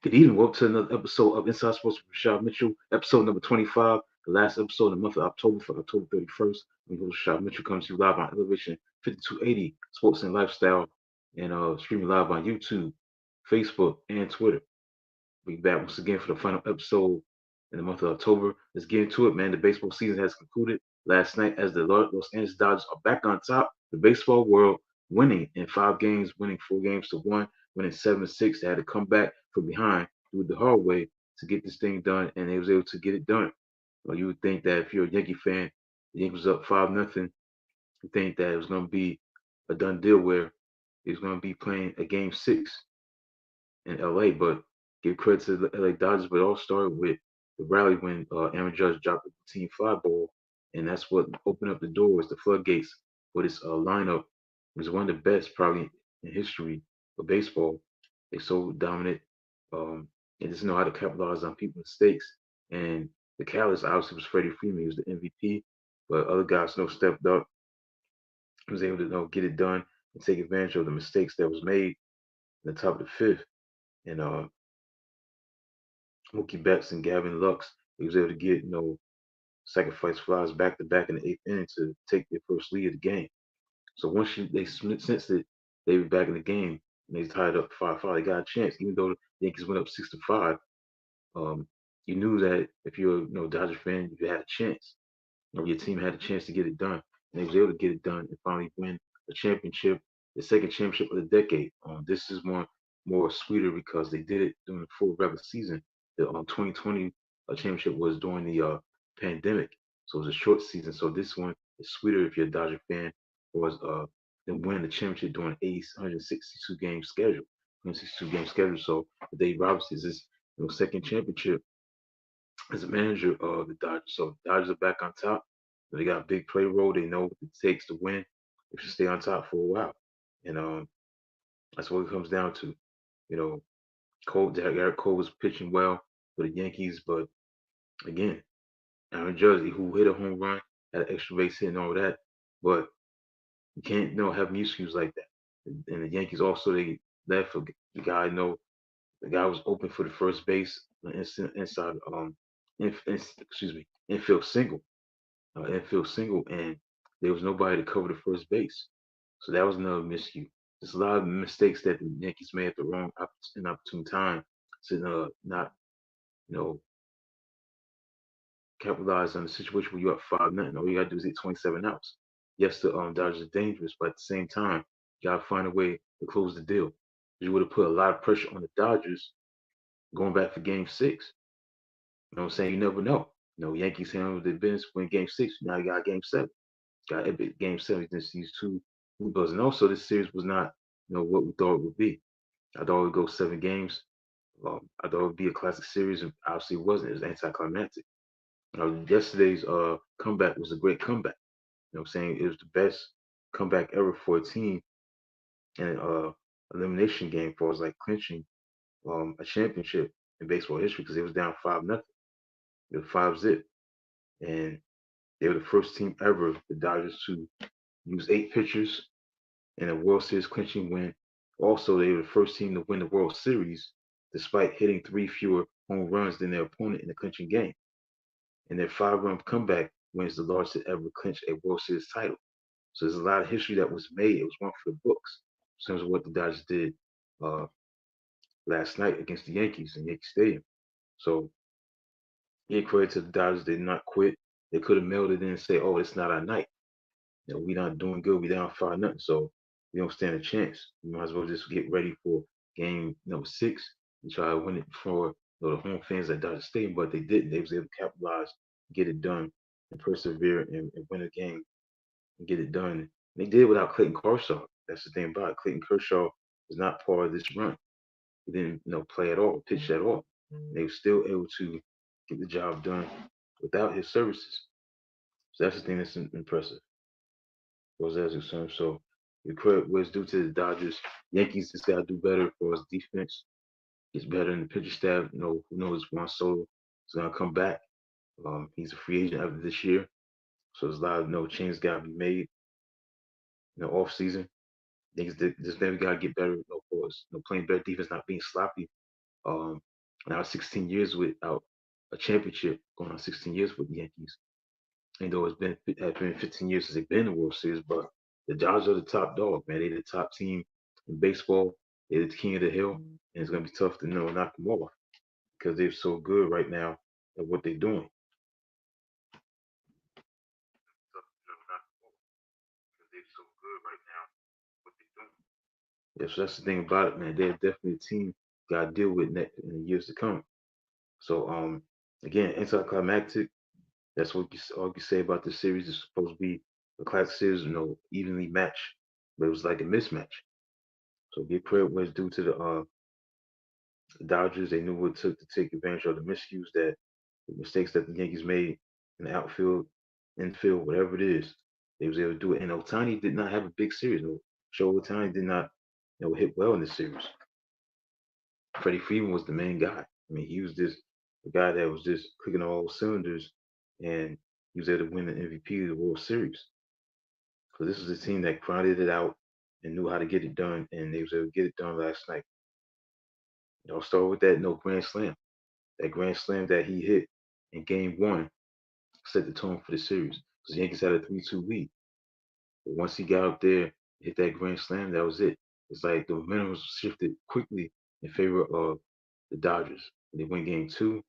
Good evening. Welcome to another episode of Inside Sports with Rashad Mitchell, episode number 25, the last episode of the month of October for October 31st. I'm your host, Rashad Mitchell, coming to you live on Elevation 5280 Sports and Lifestyle, and streaming live on YouTube, Facebook, and Twitter. We back once again for the final episode in the month of October. Let's get into it, man. The baseball season has concluded last night as the Los Angeles Dodgers are back on top. The baseball world winning in 5 games, winning 4 games to 1, winning 7-6. They had to come back from behind, do it the hard way to get this thing done, and they was able to get it done. Well, you would think that if you're a Yankee fan, the Yankees was up 5-0. You think that it was going to be a done deal where he was going to be playing a game 6 in LA, but give credit to the LA Dodgers. But it all started with the rally when Aaron Judge dropped the team fly ball, and that's what opened up the doors, the floodgates for this lineup. It was one of the best probably in history of baseball. They so dominant, and just know how to capitalize on people's mistakes. And the catalyst obviously was Freddie Freeman. He was the MVP, but other guys stepped up. He was able to get it done and take advantage of the mistakes that was made in the top of the fifth. And Mookie Betts and Gavin Lux, he was able to get, sacrifice flies back to back in the eighth inning to take their first lead of the game. So once they sensed that they were back in the game and they tied up 5-5, they got a chance. Even though the Yankees went up 6-5, um, you knew that if you're Dodger fan, you had a chance. Your team had a chance to get it done, and they was able to get it done and finally win a championship, the second championship of the decade. This is one more sweeter because they did it during the full regular season. The 2020 championship was during the pandemic, so it was a short season. So this one is sweeter if you're a Dodger fan, was than winning the championship during 162 game schedule. 162 game schedule. So Dave Roberts is his second championship as a manager of the Dodgers. So the Dodgers are back on top. They got a big play role. They know what it takes to win. They should stay on top for a while. And that's what it comes down to. You know, Garrett Cole was pitching well for the Yankees, but again, Aaron Judge, who hit a home run, had an extra base hit and all that, but you can't have miscues like that. And the Yankees also they left for the guy. The guy was open for the first base inside excuse me, infield single, and there was nobody to cover the first base. So that was another miscue. There's a lot of mistakes that the Yankees made at the wrong inopportune time to not, you know, capitalize on the situation where you're up 5-0. All you gotta do is hit 27 outs. Yes, the Dodgers are dangerous, but at the same time, you gotta find a way to close the deal. You would have put a lot of pressure on the Dodgers going back for Game 6. You know what I'm saying? You never know. Yankees handled their business, win Game 6. Now you got Game 7. Got epic Game 7 against these two Blues. And also, this series was not, what we thought it would be. I thought it would go 7 games. I thought it would be a classic series, and obviously it wasn't. It was anticlimactic. Yesterday's comeback was a great comeback. You know what I'm saying? It was the best comeback ever for a team in an elimination game for us, like clinching a championship in baseball history because it was down 5-0. It was 5-zip. And they were the first team ever, the Dodgers, to use 8 pitchers in a World Series clinching win. Also, they were the first team to win the World Series despite hitting 3 fewer home runs than their opponent in the clinching game. And their 5-run comeback wins the largest to ever clinch a World Series title. So there's a lot of history that was made. It was one for the books in terms of what the Dodgers did uh, last night against the Yankees in Yankee Stadium. So, yeah, credit to the Dodgers. They did not quit. They could have mailed it in and say, "Oh, it's not our night. We're not doing good. We down 5-0, so we don't stand a chance. We might as well just get ready for game number 6 and try to win it for the home fans at Dodger Stadium." But they didn't. They was able to capitalize, get it done, and persevere and win a game and get it done. And they did it without Clayton Kershaw. That's the thing about it. Clayton Kershaw is not part of this run. He didn't play at all, pitch at all. They were still able to get the job done without his services. So that's the thing that's impressive. Was as concerned. So the credit was due to the Dodgers. Yankees just got to do better for his defense. Gets better in the pitcher staff. Who knows? Juan Soto is going to come back. He's a free agent after this year. So there's a lot of changes got to be made. Off season. Things just maybe got to get better. For us, playing better defense, not being sloppy. Now 16 years without a championship, going on 16 years with the Yankees. And though has been 15 years since they've been in the World Series, but the Dodgers are the top dog, man. They're the top team in baseball. They're the king of the hill, and it's gonna be tough to knock them off because they're so good right now at what they're doing. Yeah, so that's the thing about it, man. They're definitely a team got to deal with in the years to come. So, again, anticlimactic. That's what all you say about this series. Is supposed to be a classic series, evenly matched, but it was like a mismatch. So give credit where it's due to the Dodgers. They knew what it took to take advantage of the miscues the mistakes that the Yankees made in the outfield, infield, whatever it is. They was able to do it. And Otani did not have a big series. No, Show Otani did not, hit well in this series. Freddie Freeman was the main guy. I mean, he was just the guy that was just clicking all cylinders, and he was able to win the MVP of the World Series. So this was a team that grinded it out and knew how to get it done, and they was able to get it done last night. I'll start with that no grand slam. That grand slam that he hit in Game One set the tone for the series because the Yankees had a 3-2 lead. But once he got up there, hit that grand slam, that was it. It's like the momentum was shifted quickly in favor of the Dodgers. They win Game Two,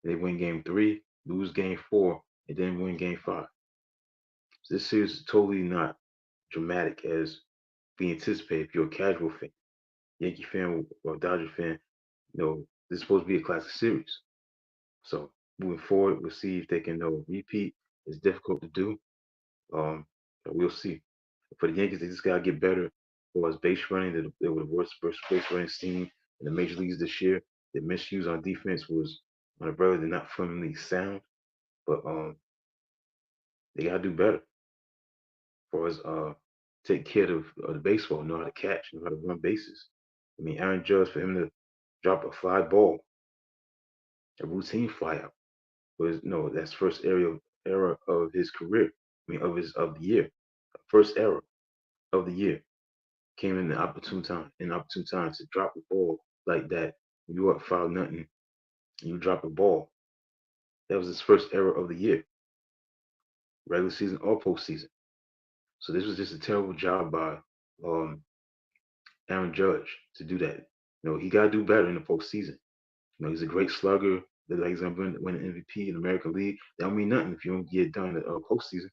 they win Game Three, lose Game Four, and then win Game Five. So this series is totally not dramatic as we anticipate if you're a casual fan, Yankee fan or Dodger fan. This is supposed to be a classic series. So moving forward, we'll see if they can repeat. It's difficult to do. Um, but we'll see. For the Yankees, they just gotta get better for as base running. They were the worst base running team in the major leagues this year. The miscues on defense was on a brother. They're not fundamentally sound, but they gotta do better for us take care of the baseball, know how to catch, know how to run bases. I mean, Aaron Judge, for him to drop a fly ball, a routine flyout, was no, that's first era of his career. I mean, of the year, first era of the year. Came in the opportune time to drop the ball like that. You up 5-0, and you drop a ball. That was his first error of the year, regular season or postseason. So this was just a terrible job by um, Aaron Judge to do that. He got to do better in the postseason. He's a great slugger. That like he's gonna win an MVP in the American League. That don't mean nothing if you don't get done in the postseason.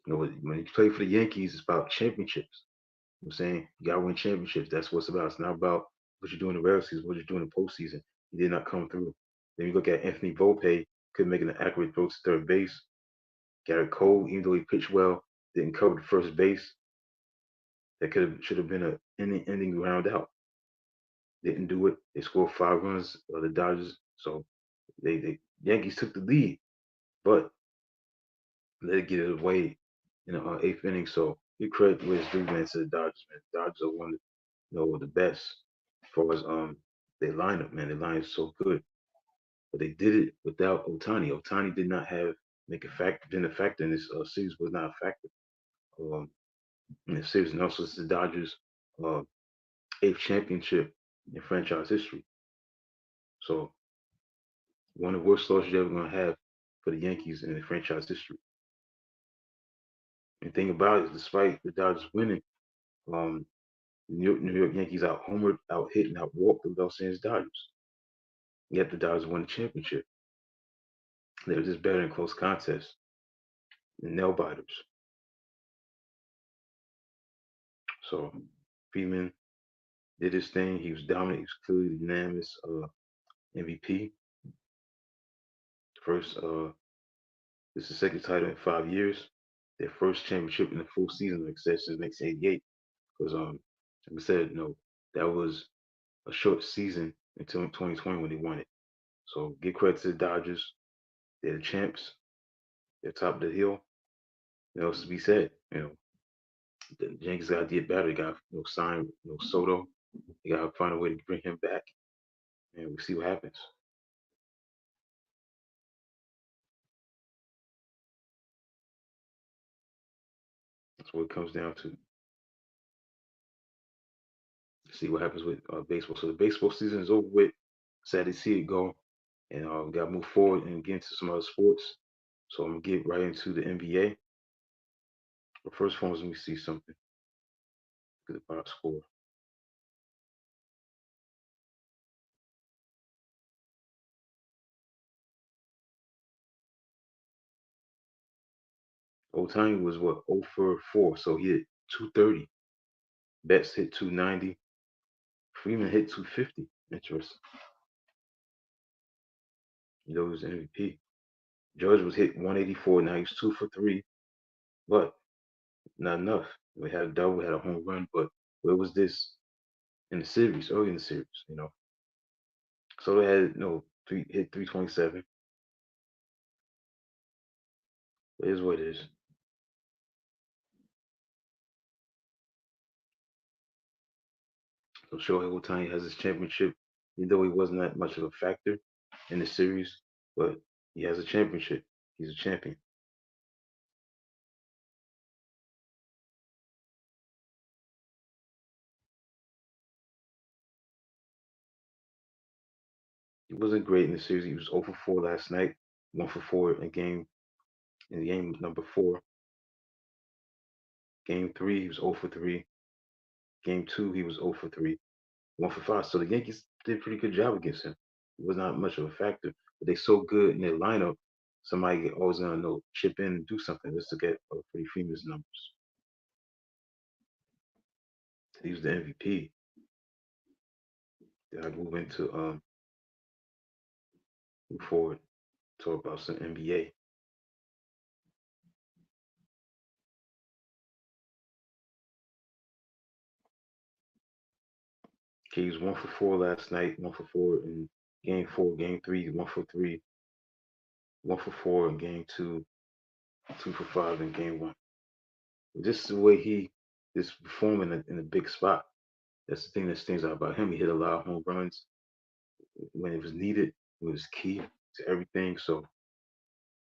When you play for the Yankees, it's about championships. I'm saying you gotta win championships. That's what it's about. It's not about what you do in the regular season, what you do in the postseason. He did not come through. Then you look at Anthony Volpe, couldn't make an accurate throw to third base. Garrett Cole, even though he pitched well, didn't cover the first base. That should have been an ending round out. Didn't do it. They scored 5 runs. The Dodgers, so they Yankees took the lead, but let it get it away in the eighth inning. So you credit where it's due, man, to the Dodgers, man. Dodgers are one of the best as far as their lineup, man. Their line is so good. But they did it without Otani. Otani did not have make a factor, been a factor in this series, was not a factor um, in the series. And also, it's the Dodgers' uh, eighth championship in franchise history. So, one of the worst losses you're ever going to have for the Yankees in the franchise history. And the thing about it is, despite the Dodgers winning, um, New York Yankees out homered, out hit, and out walked the Los Angeles Dodgers. Yet the Dodgers won the championship. They were just better in close contests than nail biters. So Freeman did his thing. He was dominant. He was clearly the unanimous MVP. First, this is the second title in 5 years. Their first championship in the full season of success since 1988. Because, like I said, that was a short season until 2020 when they won it. So give credit to the Dodgers. They're the champs. They're top of the hill. What else to be said? The Yankees got to get better. They got to sign Soto. They got to find a way to bring him back, and we'll see what happens. That's what it comes down to. See what happens with baseball. So the baseball season is over with. Sad to see it go, and we got to move forward and get into some other sports. So I'm gonna get right into the NBA. But first, let me see something. Good about score. Otani was what 0 for 4, so he hit 230. Betts hit 290. Freeman hit 250. Interesting. He was MVP. Judge was hit 184. Now he's 2 for 3, but not enough. We had a double, had a home run, but where was this in the series? Early in the series. So they had three hit 327. It is what it is. So Shohei Ohtani has his championship, even though he wasn't that much of a factor in the series, but he has a championship. He's a champion. He wasn't great in the series. He was 0 for 4 last night, 1 for 4 in game number 4. Game 3, he was 0 for 3. Game 2, he was 0 for 3, 1 for 5. So the Yankees did a pretty good job against him. He was not much of a factor, but they're so good in their lineup. Somebody always gonna know chip in and do something. Let's look at Freddie Freeman's numbers. He was the MVP. Then I move forward, talk about some NBA. Okay, he was 1 for 4 last night, 1 for 4 in game 4, game 3, 1 for 3, 1 for 4 in game 2, 2 for 5 in game 1. This is the way he is performing in a big spot. That's the thing that stands out about him. He hit a lot of home runs when it was needed. It was key to everything. So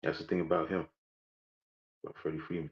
that's the thing about him, about Freddie Freeman.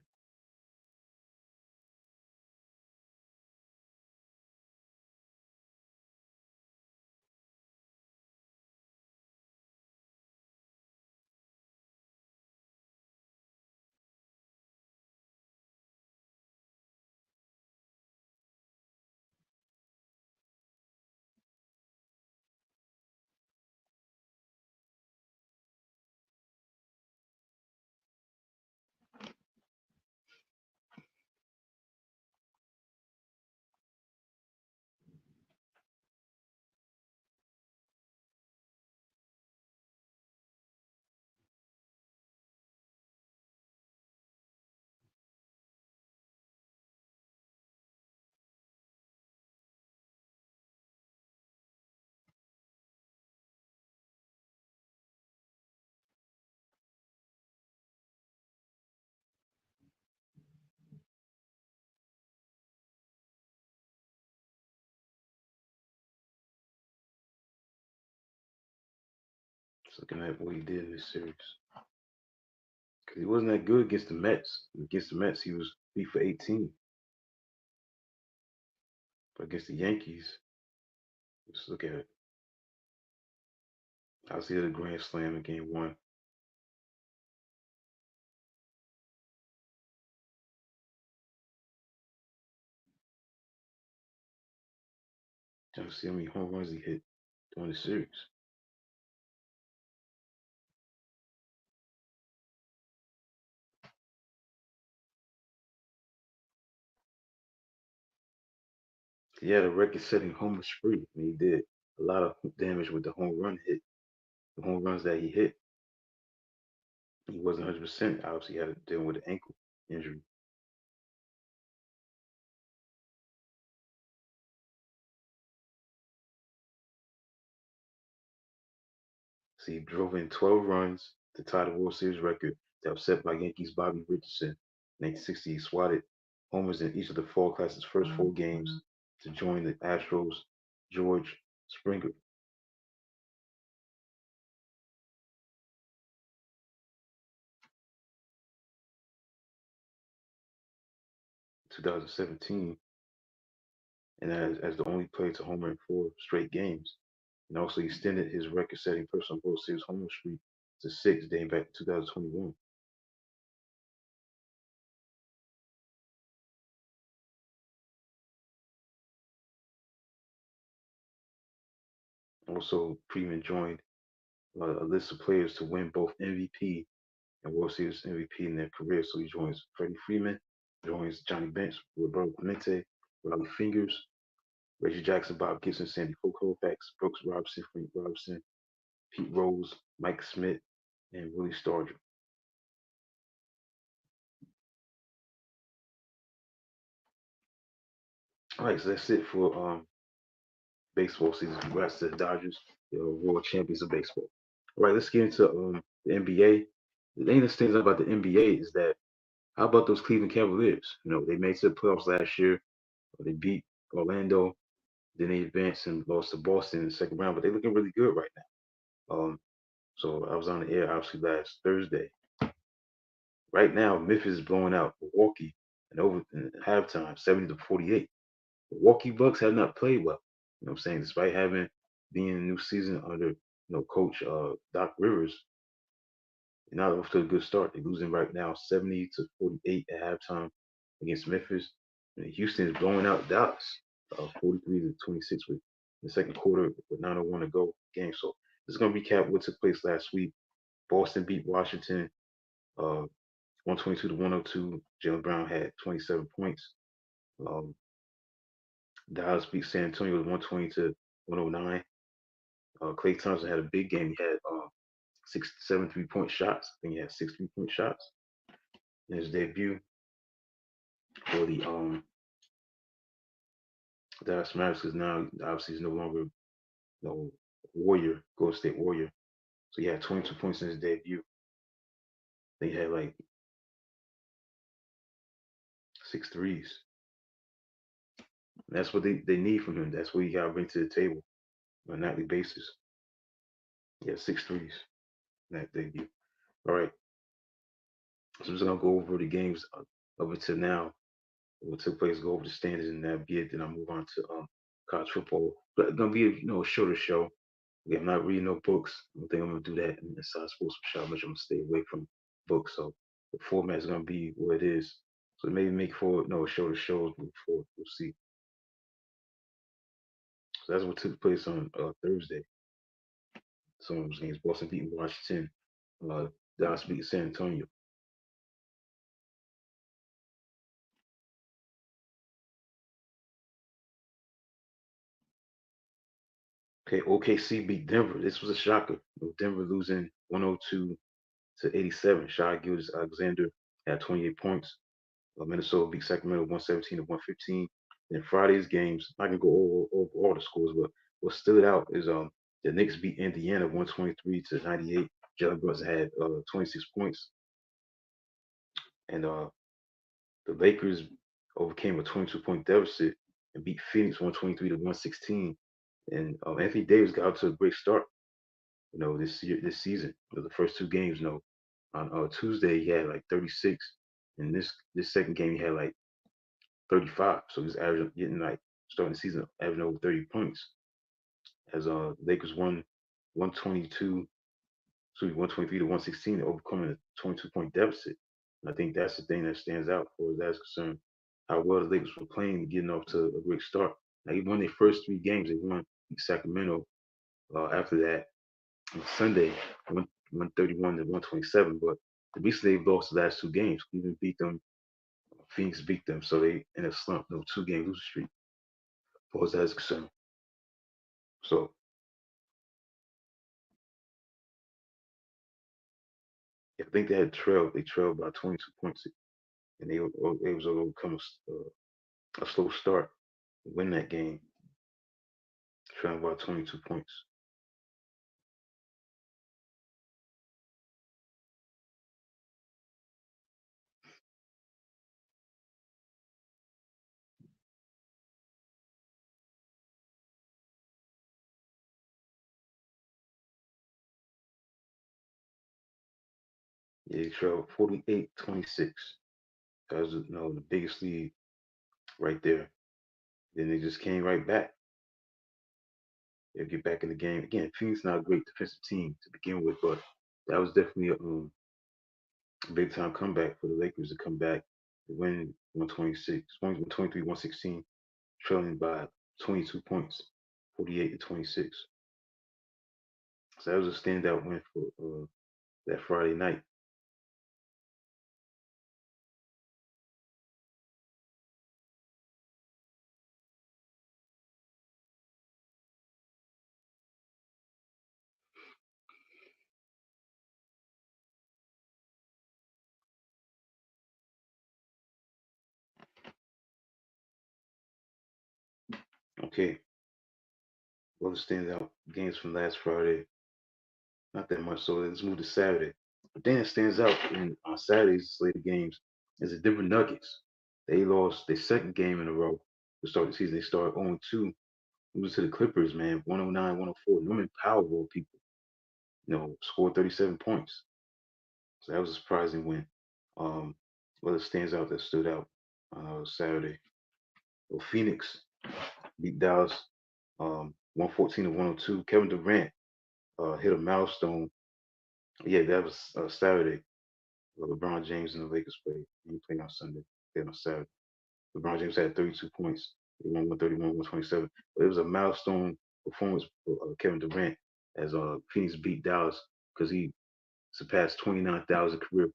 Just looking at what he did in this series. Because he wasn't that good against the Mets. Against the Mets, he was 3 for 18. But against the Yankees, just look at it. I was here a grand slam in game 1. Trying to see how many home runs he hit during the series. He had a record-setting homer spree, and he did a lot of damage with the home runs that he hit. He wasn't 100%. Obviously, he had to deal with an ankle injury. So he drove in 12 runs to tie the World Series record that was set by Yankees Bobby Richardson. In 1960, he swatted homers in each of the fall class's first 4 games to join the Astros' George Springer. 2017, and as the only player to homer in 4 straight games. and also extended his record-setting personal World Series home run streak to six, dating back to 2021. Also, Freeman joined a list of players to win both MVP and World Series MVP in their career. So he joins Freddie Freeman, joins Johnny Bench, Roberto Clemente, Raleigh Fingers, Reggie Jackson, Bob Gibson, Sandy Koufax, Brooks Robinson, Frank Robinson, Pete Rose, Mike Smith, and Willie Stargell. All right, so that's it for baseball season. Congrats to the Dodgers, the world champions of baseball. All right, let's get into the NBA. The thing that stands out about the NBA is that how about those Cleveland Cavaliers? You know, they made it to the playoffs last year. They beat Orlando. Then they advanced and lost to Boston in the second round, but they're looking really good right now. So I was on the air obviously last Thursday. Right now, Memphis is blowing out Milwaukee and over in halftime, 70-48. Milwaukee Bucks have not played well. You know what I'm saying? Despite having being in a new season under coach Doc Rivers, they're not off to a good start. They're losing right now 70-48 at halftime against Memphis. And Houston is blowing out Dallas 43-26 with the second quarter with 9:01 to go game. So this is gonna recap what took place last week. Boston beat Washington 122-102. Jalen Brown had 27 points. Um, Dallas beat San Antonio with 120 to 109. Clay Thompson had a big game. He had six, seven 3-point shots. I think he had six 3-point shots in his debut for the Dallas Mavericks. Because now obviously he's no longer Warrior, Golden State Warrior. So he had 22 points in his debut. They had like six threes. And that's what they need from him. That's what he got to bring to the table on a nightly basis. Yeah, six threes in that debut. All right. So I'm just gonna go over the games up until now, what took place, go over the standings, and that be it. Then I'll move on to college football. But it's gonna be a shorter show. Yeah, I'm not reading no books. I don't think I'm gonna do that inside sports show. Much I'm gonna stay away from books. So the format is gonna be what it is. So maybe make for a shorter shows before we'll see. So that's what took place on Thursday. Some of those games: Boston beating Washington, uh, Dallas beating San Antonio. Okay, OKC beat Denver. This was a shocker. Denver losing 102-87. Shai Gilgeous-Alexander had 28 points. Minnesota beat Sacramento 117-115. And Friday's games, I can go over all the scores, but what stood out is the Knicks beat Indiana 123-98. Jalen Brunson had 26 points, and the Lakers overcame a 22-point deficit and beat Phoenix 123-116. And Anthony Davis got out to a great start. This season, the first two games. On Tuesday he had like 36, and this second game he had like 35. So he's averaging getting like starting the season averaging over 30 points. As Lakers won 122, 123-116, overcoming a 22-point deficit. And I think that's the thing that stands out for as that's concerned. How well the Lakers were playing, getting off to a great start. Now, they won their first three games. They won Sacramento. After that, on Sunday, 131-127. But recently they've lost the last two games. Cleveland beat them, Phoenix beat them, so they in a slump, no 2-game losing streak, as far as that's concerned. So I think they trailed by 22 points, and they was able to come a slow start, win that game, trailing by 22 points. Yeah, they trailed 48-26. That was the biggest lead right there. Then they just came right back. They'll get back in the game. Again, Phoenix not a great defensive team to begin with, but that was definitely a big time comeback for the Lakers to come back to win 126, 123, 116, trailing by 22 points, 48 to 26. So that was a standout win for that Friday night. Okay, other standout games from last Friday, not that much. So let's move to Saturday. But then it stands out in on Saturday's slate of games is the Denver Nuggets. They lost their second game in a row to start the season. They started 0-2, losing to the Clippers, man, 109, 104. Norman Powell, people, scored 37 points. So that was a surprising win. Um, what stands out that stood out on Saturday? Well, Phoenix beat Dallas 114 to 102. Kevin Durant hit a milestone. Yeah, that was Saturday. LeBron James and the Lakers played. He played on Sunday. Played on Saturday. LeBron James had 32 points. They won 131, 127. But it was a milestone performance for Kevin Durant as Phoenix beat Dallas because he surpassed 29,000 career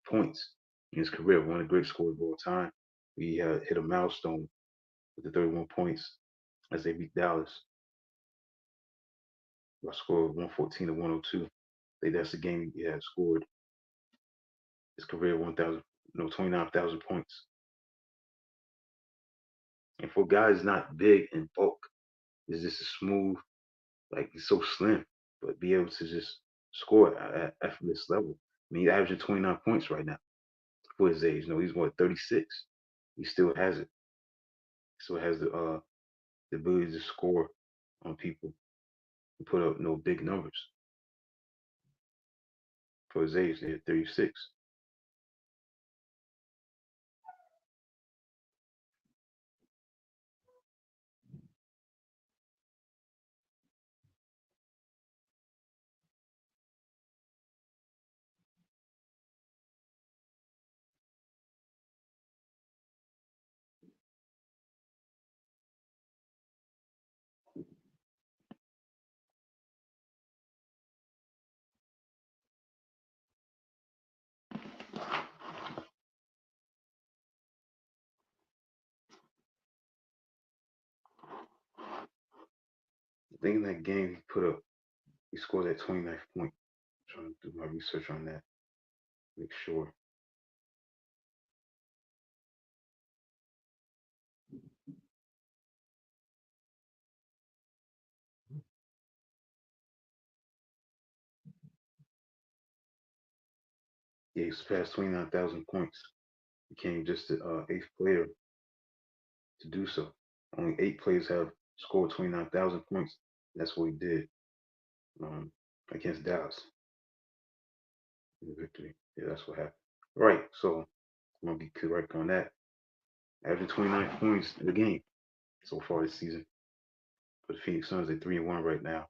points in his career. One of the great scorers of all time. He hit a milestone with the 31 points as they beat Dallas by a score of 114 to 102. That's the game he had scored his career 1,000, 29,000 points. And for guys not big in bulk, it's just a smooth, like he's so slim, but be able to just score at effortless level. I mean, he's averaging 29 points right now for his age. He's what 36. He still has it. Still has the ability to score on people and put up no big numbers for his age. They're 36. I think in that game he scored that 29th point. I'm trying to do my research on that, make sure. Yeah, he surpassed 29,000 points. Became just the eighth player to do so. Only 8 players have scored 29,000 points. That's what he did um, against Dallas in the victory. Yeah, that's what happened. Right. So I'm gonna be correct on that. Averaging 29 points in the game so far this season for the Phoenix Suns. They're 3-1 right now.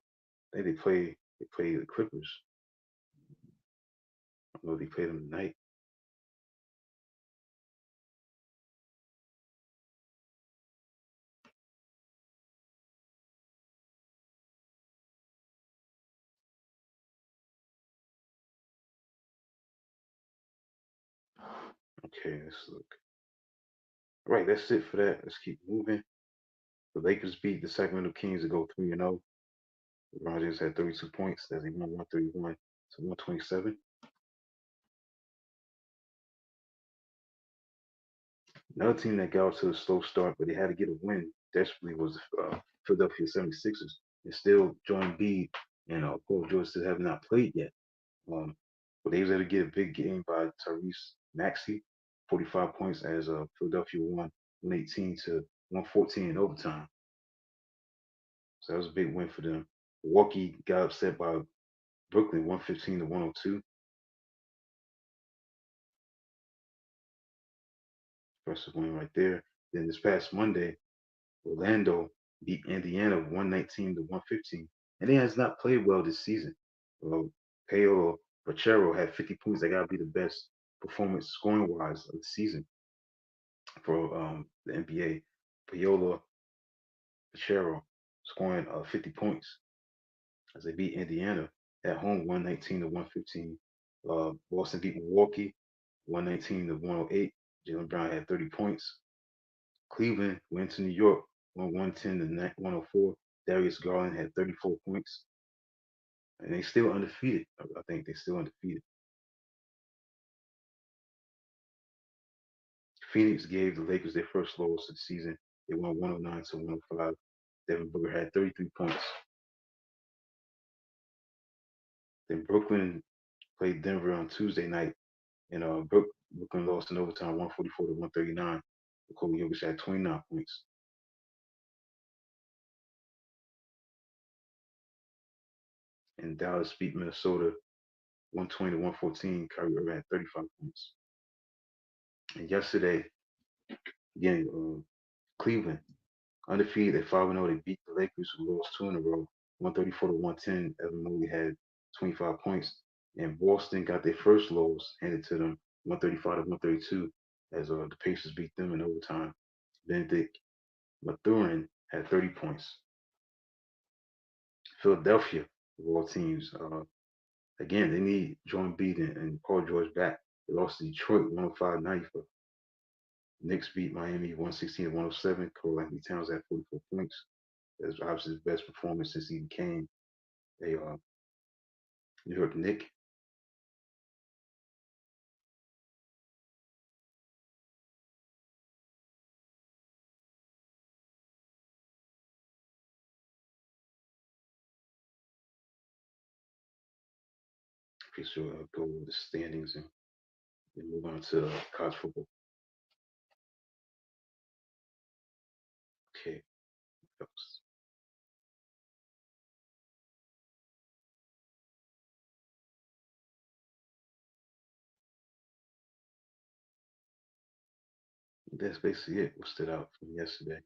I think they play the Clippers. I don't know if they played them tonight. Okay, let's look. All right, that's it for that. Let's keep moving. The Lakers beat the Sacramento Kings to go 3-0. LeBron James had 32 points as he won 131 to 127. Another team that got off to a slow start, but they had to get a win desperately was Philadelphia 76ers. And still, Joel Embiid and Paul George still have not played yet. Um, but they was able to get a big game by Tyrese Maxey, 45 points as Philadelphia won 118 to 114 in overtime. So that was a big win for them. Milwaukee got upset by Brooklyn 115 to 102. Impressive win right there. Then this past Monday, Orlando beat Indiana 119 to 115. Indiana has not played well this season. Well, Paolo Pachero had 50 points. That got to be the best performance scoring wise of the season for the NBA. Paolo Pachero scoring 50 points as they beat Indiana at home 119 to 115. Boston beat Milwaukee 119 to 108. Jalen Brown had 30 points. Cleveland went to New York, won 110 to 104. Darius Garland had 34 points, and they still undefeated. I think they still undefeated. Phoenix gave the Lakers their first loss of the season. They won 109 to 105. Devin Booker had 33 points. Then Brooklyn played Denver on Tuesday night, and Brooklyn lost in overtime 144 to 139. Nikola Jokic had 29 points. And Dallas beat Minnesota 120 to 114. Kyrie Irving had 35 points. And yesterday, again, Cleveland undefeated at 5-0. They beat the Lakers, who lost two in a row, 134 to 110. Evan Mobley had 25 points. And Boston got their first loss handed to them, 135 to 132, as the Pacers beat them in overtime. Benedict Mathurin had 30 points. Philadelphia, of all teams, again, they need Joel Embiid and Paul George back. They lost to Detroit 105-94. Knicks beat Miami 116 to 107. Karl Anthony Towns had 44 points. That's obviously his best performance since he became a New York Knick. Okay, so I'll go over the standings and move on to college football. Okay, that's basically it. What stood out from yesterday?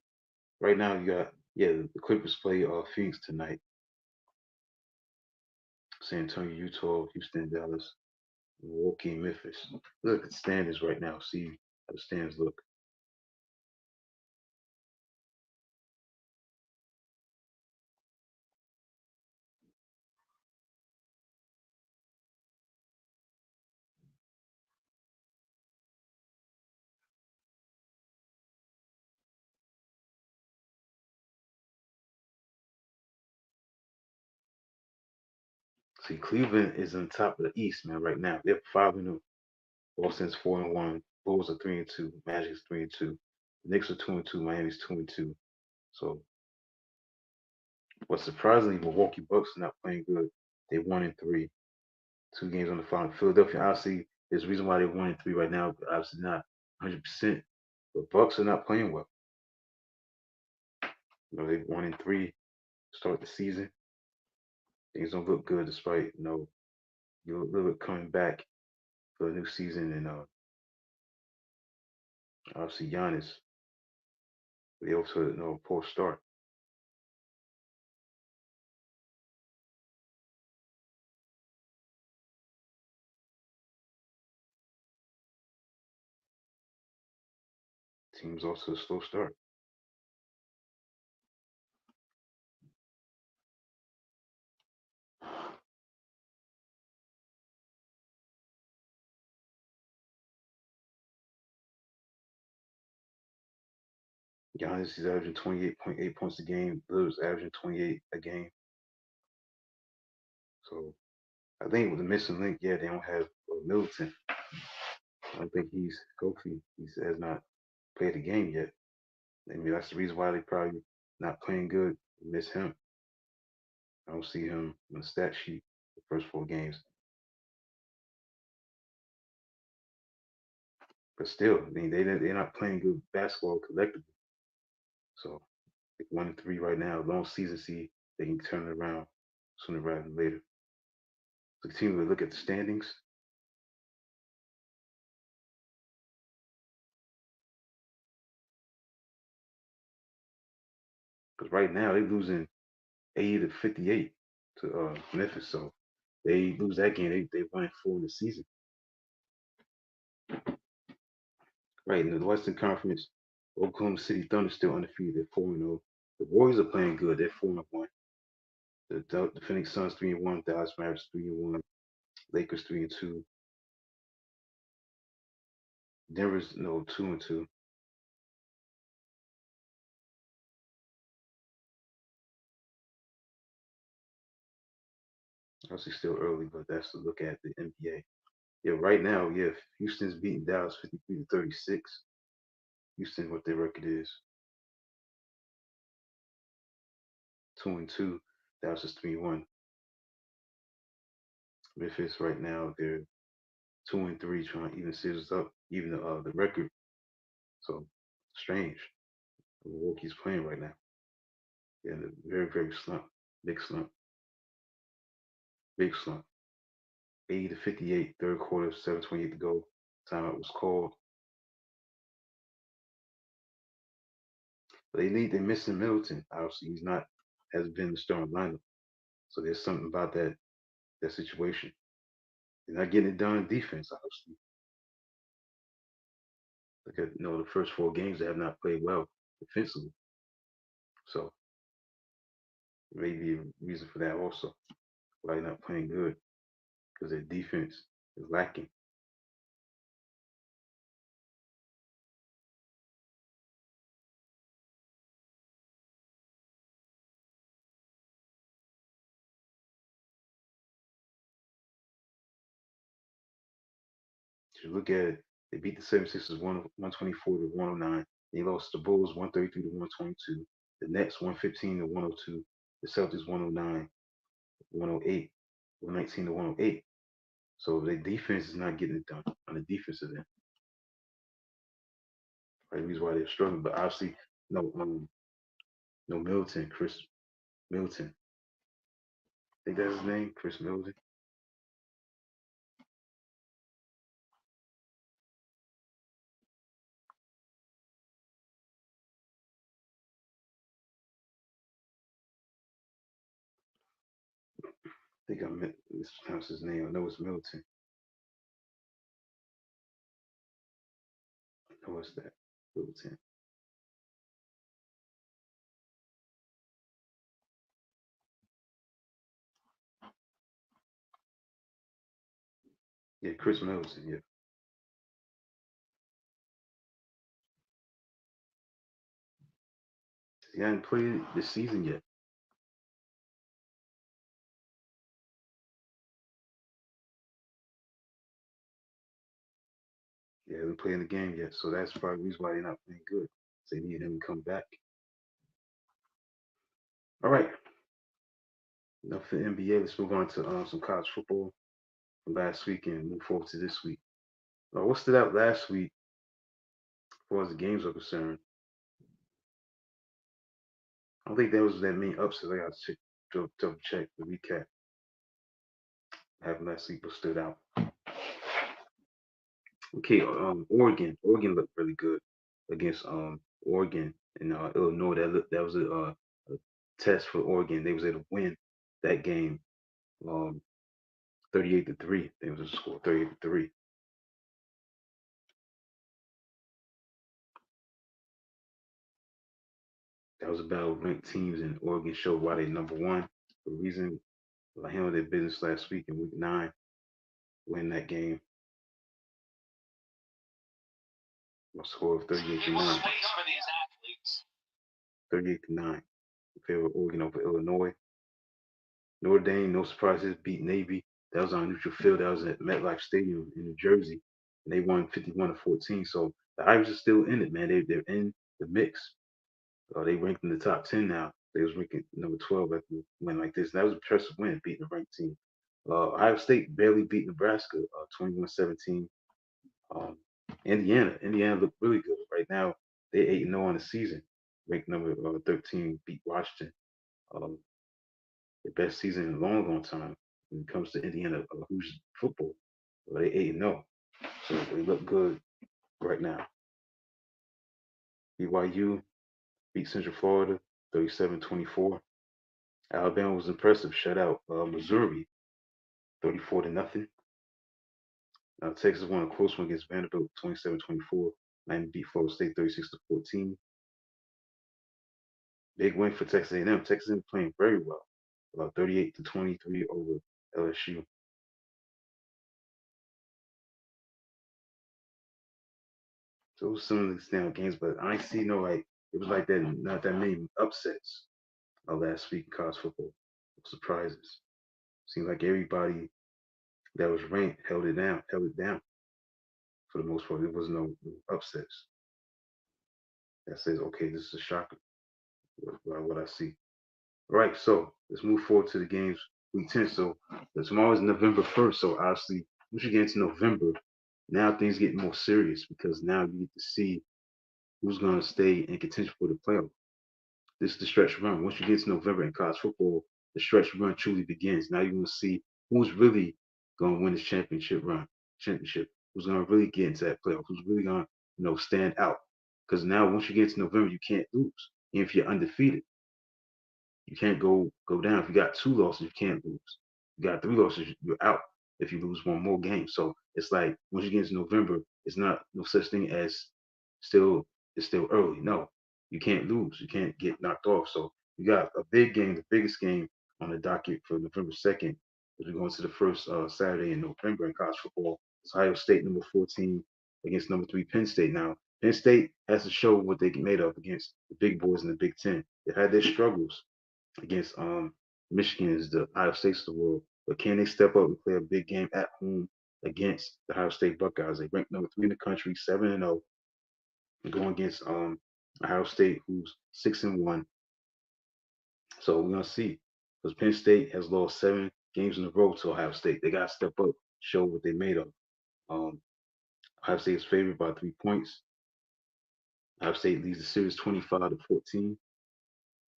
Right now, you got the Clippers play Phoenix tonight. San Antonio, Utah, Houston, Dallas, Milwaukee, Memphis. Look at the standings right now. See how the standings look. See, Cleveland is on top of the East, man. Right now, they're 5-0. Boston's 4-1. Bulls are 3-2. Magic's 3-2. Knicks are 2-2. Miami's 2-2. So, but surprisingly, Milwaukee Bucks are not playing good. They're 1-3. 2 games on the final. Philadelphia, obviously, there's a reason why they're 1-3 right now. But obviously, not 100%. But Bucks are not playing well. They're 1-3. Start the season. Things don't look good, despite you're a little bit coming back for a new season, and obviously Giannis. They also a poor start. Team's also a slow start. Giannis is averaging 28.8 points a game. Lillard's averaging 28 a game. So I think with the missing link, they don't have Middleton. I don't think he's healthy. He has not played the game yet. I mean, that's the reason why they probably not playing good. Miss him. I don't see him on the stat sheet the first 4 games. But still, I mean, they're not playing good basketball collectively. So 1-3 right now. Long season, see they can turn it around sooner rather than later. So continue to look at the standings. Because right now they're losing 80-58 to Memphis. So they lose that game, they win 4 in the season. Right in the Western Conference, Oklahoma City Thunder still undefeated. They're 4-0. The Warriors are playing good. They're 4-1. The Phoenix Suns 3-1. Dallas Mavericks 3-1. Lakers 3-2. Denver's no 2-2. Obviously still early, but that's to look at the NBA. Yeah, right now, yeah, Houston's beating Dallas 53-36. Houston, what their record is 2-2. Dallas is 3-1. Memphis right now they're 2-3, trying to even series up, even the record. So strange. Milwaukee's playing right now. Yeah, very very slump, big slump, big slump. 80-58, third quarter, 7:28 to go. Timeout was called. They're missing Middleton. Obviously, he's not has been the starting lineup. So there's something about that situation. They're not getting it done in defense. Obviously, look at the first 4 games they have not played well defensively. So maybe a reason for that also why they're not playing good because their defense is lacking. If you look at it, they beat the 76ers 124 to 109. They lost the Bulls 133 to 122. The Nets 115 to 102. The Celtics 109, 108, 119 to 108. So their defense is not getting it done on the defensive end. Right, the reason why they're struggling. But obviously, no Middleton, Chris Middleton. I think that's his name, Chris Middleton. I think I meant mispronounce his name. I know it's Middleton. I know it's that Middleton. Yeah, Chris Middleton. Yeah, he hasn't played this season yet. Yeah, he hasn't played in the game yet. So that's probably the reason why they're not playing good. They need him to come back. All right. Enough for the NBA. Let's move on to some college football from last week and move forward to this week. What stood out last week as far as the games are concerned? I don't think that was that main upset. I got to double check the recap. Happened last week, but stood out. Okay, Oregon looked really good against Oregon and Illinois. That was a test for Oregon. They was able to win that game, 38-3. They was a score 38-3. That was about ranked teams, and Oregon showed why they number one. The reason they handled their business last week in week 9, win that game, a score of 38-9. 38-9 in favor of Oregon over Illinois. Notre Dame, no surprises, beat Navy. That was on neutral field. That was at MetLife Stadium in New Jersey, and they won 51-14. So the Irish are still in it, man. They're in the mix. They ranked in the top 10 now. They was ranking number 12 after a win like this. And that was an impressive win, beating a ranked team. Ohio State barely beat Nebraska, 21-17. Um, Indiana looked really good right now. They 8-0 on the season, ranked number 13, beat Washington. Um, the best season in a long, long time when it comes to Indiana who's football. They 8-0, so they look good right now. BYU beat Central Florida 37-24. Alabama was impressive, shut out Missouri 34-0. Texas won a close one against Vanderbilt 27-24. Miami beat Florida State 36-14. Big win for Texas A&M. Texas A&M playing very well, about 38-23 over LSU. So those some of the standout games, but I ain't see no like it was like that. Not that many upsets last week in college football. Surprises. Seemed like everybody that was ranked held it down for the most part. There was no upsets. That says, okay, this is a shocker. What I see. All right, so let's move forward to the games week 10. So tomorrow is November 1st. So obviously, once you get into November, now things get more serious because now you get to see who's going to stay in contention for the playoff. This is the stretch run. Once you get to November in college football, the stretch run truly begins. Now you're going to see who's really going to win this championship, who's going to really get into that playoff, who's really going to stand out. Because now once you get to November, you can't lose. Even if you're undefeated, you can't go down. If you got 2 losses, you can't lose. You got 3 losses, you're out if you lose one more game. So it's like once you get into November, it's not no such thing as still it's still early. No, you can't lose. You can't get knocked off. So you got a big game, the biggest game on the docket for November 2nd. As we go into the first Saturday in November in college football, it's Ohio State number 14 against number 3 Penn State. Now Penn State has to show what they get made of against the big boys in the Big Ten. They've had their struggles against Michigan is the Ohio State's of the world. But can they step up and play a big game at home against the Ohio State Buckeyes? They rank number 3 in the country, 7-0, going against Ohio State, who's 6-1. So we're gonna see because Penn State has lost 7 games in a row to Ohio State. They gotta step up, show what they made of. Um, Ohio State is favored by 3 points. Ohio State leads the series 25-14.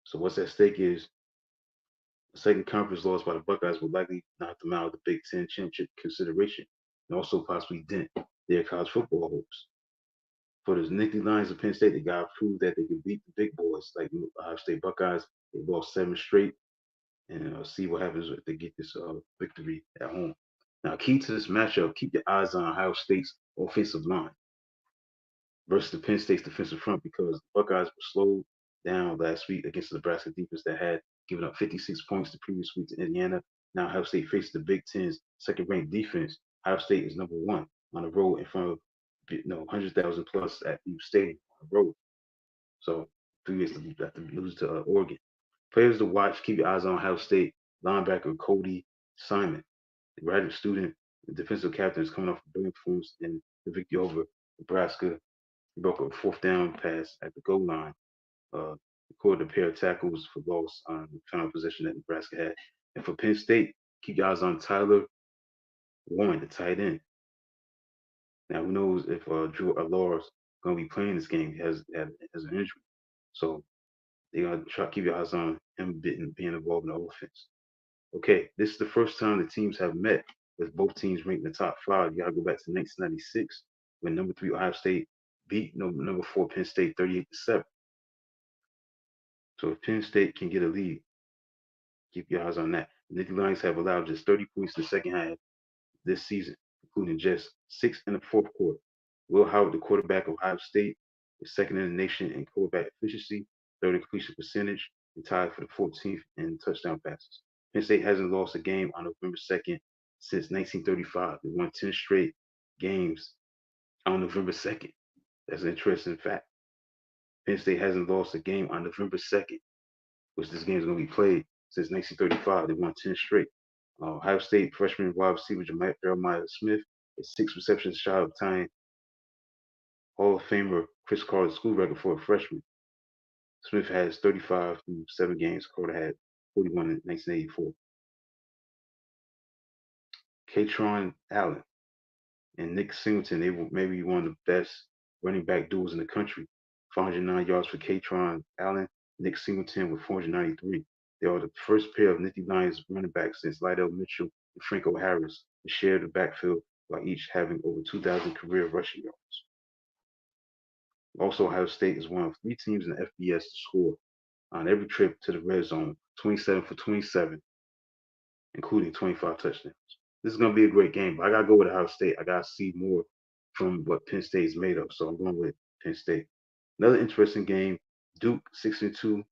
So what's at stake is the second conference loss by the Buckeyes will likely knock them out of the Big Ten championship consideration and also possibly dent their college football hopes. For the Nittany Lions of Penn State, they got to prove that they can beat the big boys like the Ohio State Buckeyes. They lost 7 straight, and see what happens if they get this victory at home. Now, key to this matchup, keep your eyes on Ohio State's offensive line versus the Penn State's defensive front because the Buckeyes were slowed down last week against the Nebraska defense that had given up 56 points the previous week to Indiana. Now Ohio State faces the Big Ten's second-ranked defense. Ohio State is number 1 on the road in front of 100,000 plus at New Stadium on the road. So 3 years to have to lose to Oregon. Players to watch, keep your eyes on Ohio State linebacker Cody Simon, the graduate student, the defensive captain, is coming off a brilliant performance in the victory over Nebraska. He broke a 4th-down pass at the goal line. Recorded a pair of tackles for loss on the final possession that Nebraska had. And for Penn State, keep your eyes on Tyler Warren, the tight end. Now, who knows if Drew Allar's going to be playing this game? He has an injury. So they're going to try to keep your eyes on him being involved in the offense. Okay, this is the first time the teams have met with both teams ranked in the top 5. You got to go back to 1996 when number 3 Ohio State beat number 4 Penn State 38-7. So if Penn State can get a lead, keep your eyes on that. The Nittany Lions have allowed just 30 points in the second half this season, including just 6 in the fourth quarter. Will Howard, the quarterback of Ohio State, is second in the nation in quarterback efficiency, third in completion percentage, and tied for the 14th in touchdown passes. Penn State hasn't lost a game on November 2nd since 1935. They won 10 straight games on November 2nd. That's an interesting fact. Penn State hasn't lost a game on November 2nd, which this game is going to be played since 1935. They won 10 straight. Ohio State freshman wide receiver Jeremiah Smith is 6 receptions shy of tying Hall of Famer Chris Carter's school record for a freshman. Smith has 35 through 7 games. Carter had 41 in 1984. Katron Allen and Nick Singleton, they were maybe one of the best running back duos in the country. 409 yards for Katron Allen, Nick Singleton with 493. They are the first pair of Nittany Lions running backs since Lydell Mitchell and Franco Harris to share the backfield while each having over 2,000 career rushing yards. Also, Ohio State is one of 3 teams in the FBS to score on every trip to the red zone, 27 for 27, including 25 touchdowns. This is going to be a great game, but I got to go with Ohio State. I got to see more from what Penn State is made of, so I'm going with Penn State. Another interesting game, Duke 6-2.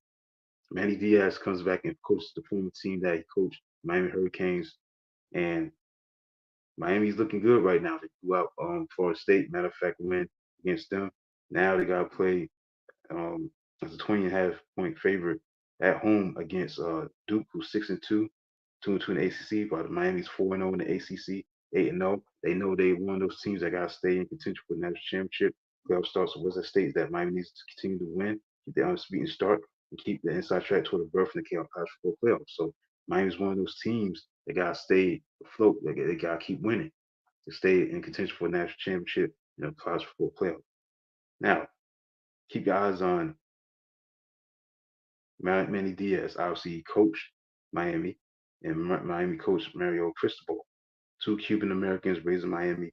Manny Diaz comes back and coaches the former team that he coached, Miami Hurricanes, and Miami's looking good right now. They blew out Florida State. Matter of fact, win against them. Now they got to play as a 20.5 point favorite at home against Duke, who's 6-2, 2-2 in the ACC. While the Miami's 4-0 in the ACC, 8-0. They know they one of those teams that got to stay in contention for the national championship. Playoff starts with that states that Miami needs to continue to win, keep the unbeaten start, and keep the inside track toward a berth in the college football playoffs. So Miami's one of those teams that got to stay afloat. They got to keep winning to stay in contention for a national championship in the college football playoff. Now, keep your eyes on Manny Diaz. Obviously, he coached Miami, and Miami coach Mario Cristobal. Two Cuban Americans raised in Miami.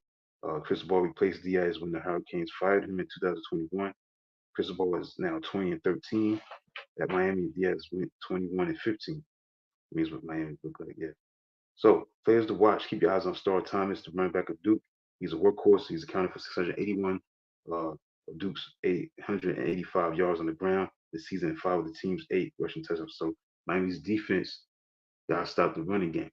Cristobal replaced Diaz when the Hurricanes fired him in 2021. Cristobal is now 20-13 at Miami. Diaz went 21-15. Means what Miami look like, yeah. So players to watch. Keep your eyes on Star Thomas, the running back of Duke. He's a workhorse. He's accounted for 681 of Duke's 885 yards on the ground this season and five of the team's eight rushing touchdowns. So Miami's defense got to stop the running game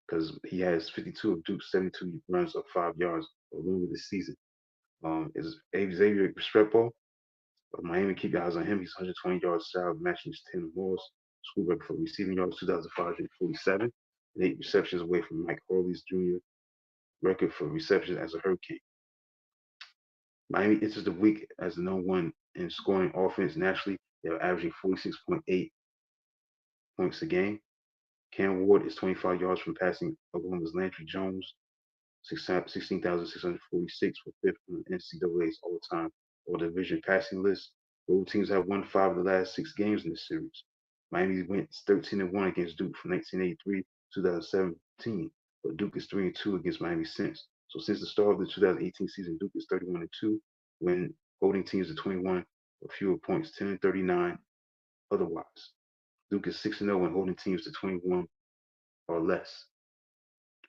because he has 52 of Duke's 72 runs of 5 yards alone this season. Is Xavier Restrepo of Miami. Keep your eyes on him. He's 120 yards shy of matching his 10 Moore's school record for receiving yards, 2,547, and 8 receptions away from Mike Hurley's junior record for receptions as a Hurricane. Miami enters the week as the number one in scoring offense nationally. They're averaging 46.8 points a game. Cam Ward is 25 yards from passing Oklahoma's Landry Jones, 16,646 for fifth on NCAA's all-time all-division passing list. Both teams have won five of the last six games in this series. Miami went 13-1 against Duke from 1983 to 2017, but Duke is 3-2 against Miami since. So since the start of the 2018 season, Duke is 31-2 when holding teams to 21 or fewer points, 10-39 otherwise. Duke is 6-0 when holding teams to 21 or less,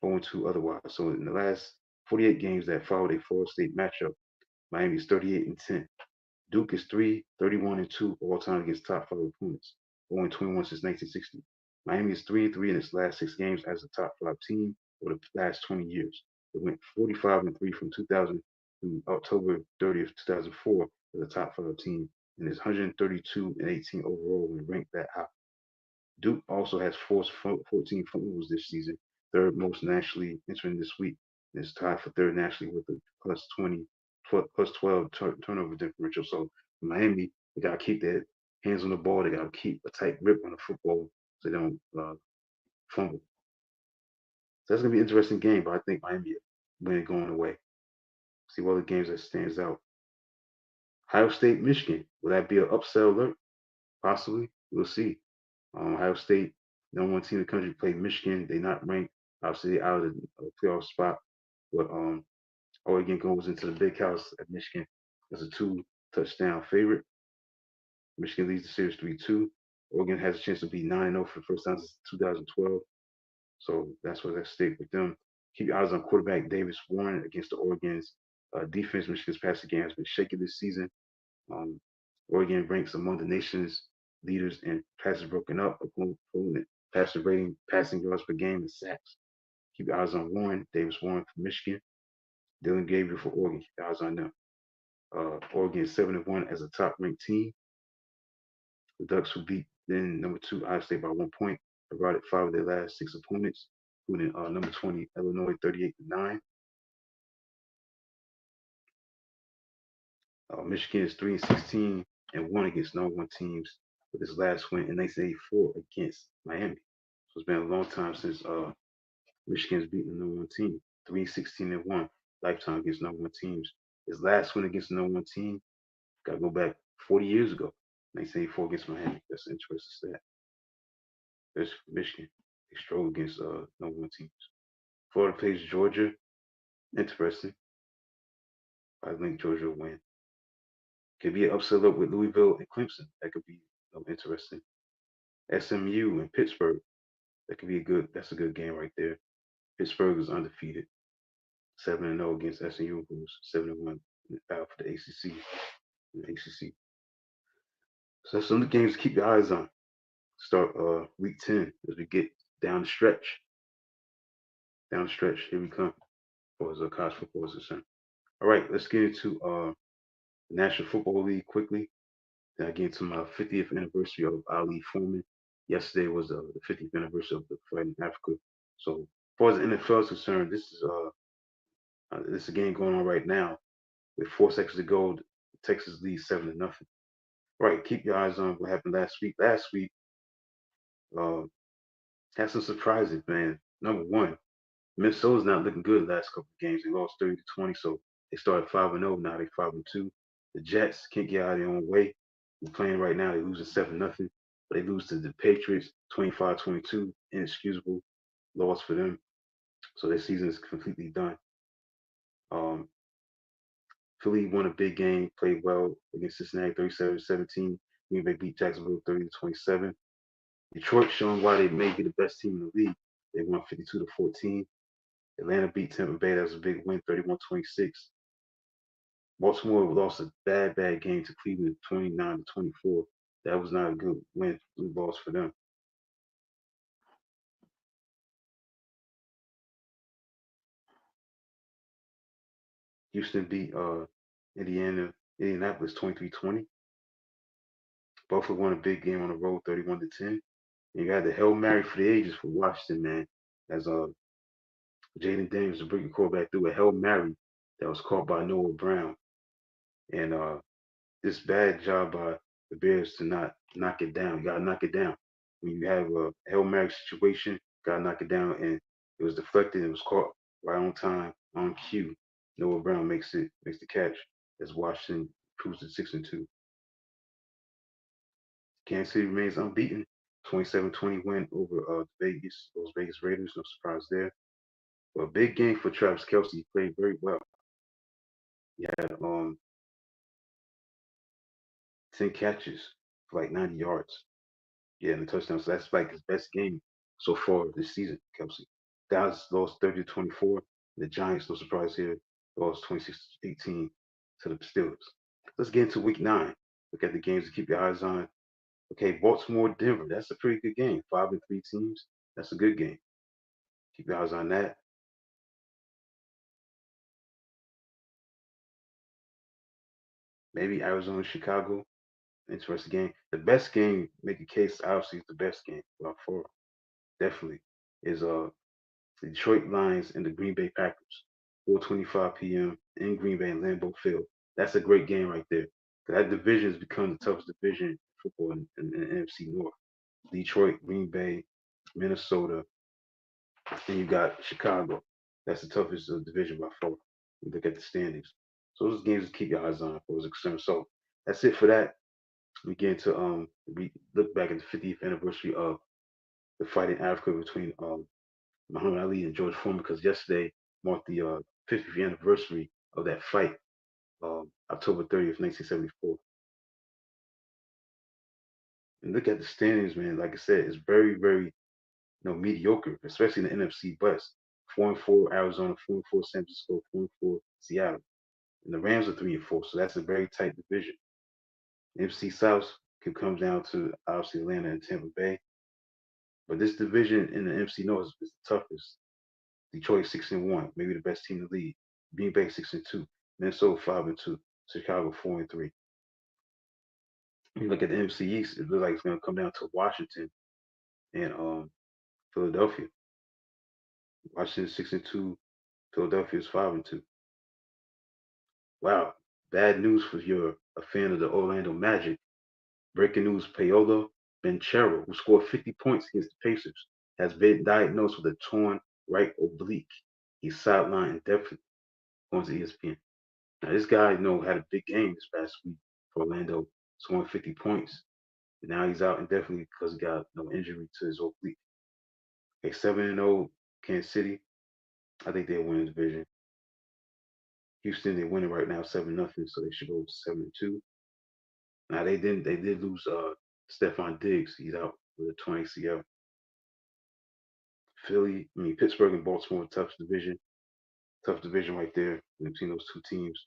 0-2 otherwise. So in the last 48 games that followed a Florida State matchup, Miami is 38-10. Duke is 3-31-2 all time against top five opponents, 0-21 since 1960. Miami is 3-3 in its last six games as a top five team over the last 20 years. It went 45-3 from 2000 to October 30th, 2004 as a top five team, and is 132-18 overall when ranked that high. Duke also has forced 14 fumbles this season, third most nationally entering this week, and is tied for third nationally with a plus 20, plus 12 turnover differential. So Miami, they got to keep their hands on the ball. They got to keep a tight grip on the football so they don't fumble. So that's going to be an interesting game, but I think Miami win it going away. See what other games that stands out. Ohio State, Michigan. Will that be an upset alert? Possibly. We'll see. Ohio State, number one team in the country, played Michigan. They're not ranked. Obviously, they're out of the playoff spot. But Oregon goes into the big house at Michigan as a two-touchdown favorite. Michigan leads the series 3-2. Oregon has a chance to be 9-0 for the first time since 2012. So that's what's at stake with them. Keep your eyes on quarterback Davis Warren against the Oregon's defense. Michigan's passing game has been shaky this season. Um, Oregon ranks among the nation's leaders in passes broken up, opponent passer rating, passing yards per game, and sacks. Keep your eyes on Warren, Davis Warren for Michigan, Dylan Gabriel for Oregon. Keep your eyes on them. Oregon is 7-1 as a top-ranked team. The Ducks, who beat then number two Iowa State by 1 point, have routed five of their last six opponents, including number 20 Illinois 38-9. Michigan is 3-16-1 against number one teams, with his last win in 1984 against Miami. So it's been a long time since Michigan's beaten the number one team. 3-16-1 lifetime against number one teams. His last win against the number one team got to go back 40 years ago, 1984 against Miami. That's an interesting stat. That's Michigan. They struggle against number one teams. Florida plays Georgia. Interesting. I think Georgia will win. Could be an upset up with Louisville and Clemson. That could be Interesting. SMU and Pittsburgh. That could be a good. That's a good game right there. Pittsburgh is undefeated, 7-0 against SMU, who's 7-1 out for the ACC. ACC. So that's some of the games to keep your eyes on. Start week 10 as we get down the stretch. Down the stretch, here we come. As college football is concerned. All right, let's get into the National Football League quickly. Then I get into my 50th anniversary of Ali Foreman. Yesterday was the 50th anniversary of the fight in Africa. So, as far as the NFL is concerned, this is a game going on right now with 4 seconds to go. Texas leads 7-0. Right, keep your eyes on what happened last week. Last week, uh, had some surprises, man. Number one, Minnesota's not looking good the last couple of games. They lost 30-20, so they started 5-0. Now they 5-2. The Jets can't get out of their own way. They're playing right now. They're losing 7-0, but they lose to the Patriots 25-22. Inexcusable loss for them. So their season is completely done. Um, Philly won a big game, played well against Cincinnati 37-17. Green Bay beat Jacksonville 30-27. Detroit showing why they may be the best team in the league. They won 52-14. Atlanta beat Tampa Bay. That was a big win, 31-26. Baltimore lost a bad game to Cleveland, 29-24. That was not a good win, good loss for them. Houston beat Indianapolis 23-20. Buffalo won a big game on the road, 31-10. And you had the Hail Mary for the ages for Washington, man. As Jaden Daniels, the breaking quarterback, threw a Hail Mary that was caught by Noah Brown. And this bad job by the Bears to not knock it down. You gotta knock it down. When you have a Hail Mary situation, gotta knock it down. And it was deflected and it was caught right on time, on cue. Noah Brown makes the catch as Washington proves to 6-2. Kansas City remains unbeaten. 27-20 win over those Vegas Raiders. No surprise there. But a big game for Travis Kelsey. He played very well. He had 10 catches for like 90 yards. Yeah, and the touchdown. So that's like his best game so far this season, Kelsey. Dallas lost 30-24. The Giants, no surprise here, lost 26-18 to the Steelers. Let's get into week 9. Look at the games to keep your eyes on. Okay, Baltimore, Denver. That's a pretty good game. 5-3 teams. That's a good game. Keep your eyes on that. Maybe Arizona, Chicago. Interesting game. The best game, make a case, obviously, is the best game by far. Definitely. Is the Detroit Lions and the Green Bay Packers. 4:25 p.m. in Green Bay and Lambeau Field. That's a great game right there. That division has become the toughest division in football in the NFC North. Detroit, Green Bay, Minnesota, and you got Chicago. That's the toughest division by far. You look at the standings. So those games to keep your eyes on for as a concern. So that's it for that. We get into we look back at the 50th anniversary of the fight in Africa between Muhammad Ali and George Foreman because yesterday marked the 50th anniversary of that fight, October 30th, 1974. And look at the standings, man. Like I said, it's very mediocre, especially in the NFC West. 4-4 Arizona, 4-4 San Francisco, 4-4 Seattle, and the Rams are 3-4. So that's a very tight division. NFC South can come down to obviously Atlanta and Tampa Bay, but this division in the NFC North is the toughest. Detroit 6-1, maybe the best team in the league. Green Bay 6-2, Minnesota 5-2, Chicago 4-3. You look at the NFC East, it looks like it's going to come down to Washington and Philadelphia. Washington 6-2, Philadelphia is 5-2. Wow, bad news for you're a fan of the Orlando Magic. Breaking news: Paolo Banchero, who scored 50 points against the Pacers, has been diagnosed with a torn right oblique. He's sidelined indefinitely, according to ESPN. Now, this guy, had a big game this past week for Orlando, scoring 50 points. And now he's out indefinitely because he got no injury to his oblique. Okay, 7-0 Kansas City. I think they'll win the division. Houston, they're winning right now 7-0, so they should go 7-2. Now they did lose Stephon Diggs, he's out with a torn ACL. Pittsburgh and Baltimore, tough division right there between those two teams.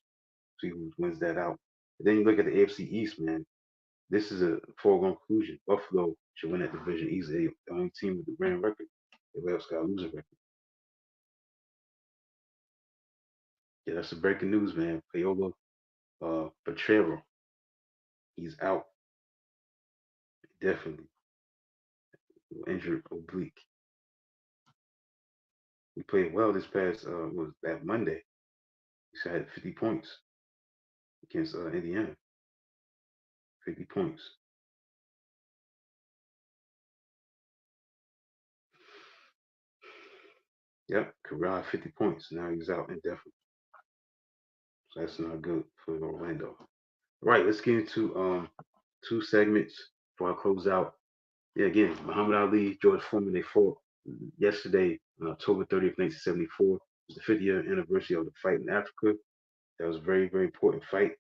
See who wins that out. And then you look at the AFC East, man. This is a foregone conclusion. Buffalo should win that division easily. The only team with the winning record. Everybody else got a losing record. Yeah, that's the breaking news, man. Payola Petrero, he's out definitely. Injured oblique. He played well this past was that Monday. He had 50 points against Indiana. 50 points. Yep, career 50 points. Now he's out indefinitely. So that's not good for Orlando. Right, let's get into two segments before I close out. Yeah, again, Muhammad Ali, George Foreman, they fought yesterday on October 30th, 1974. It was the 50th anniversary of the fight in Africa. That was a very, very important fight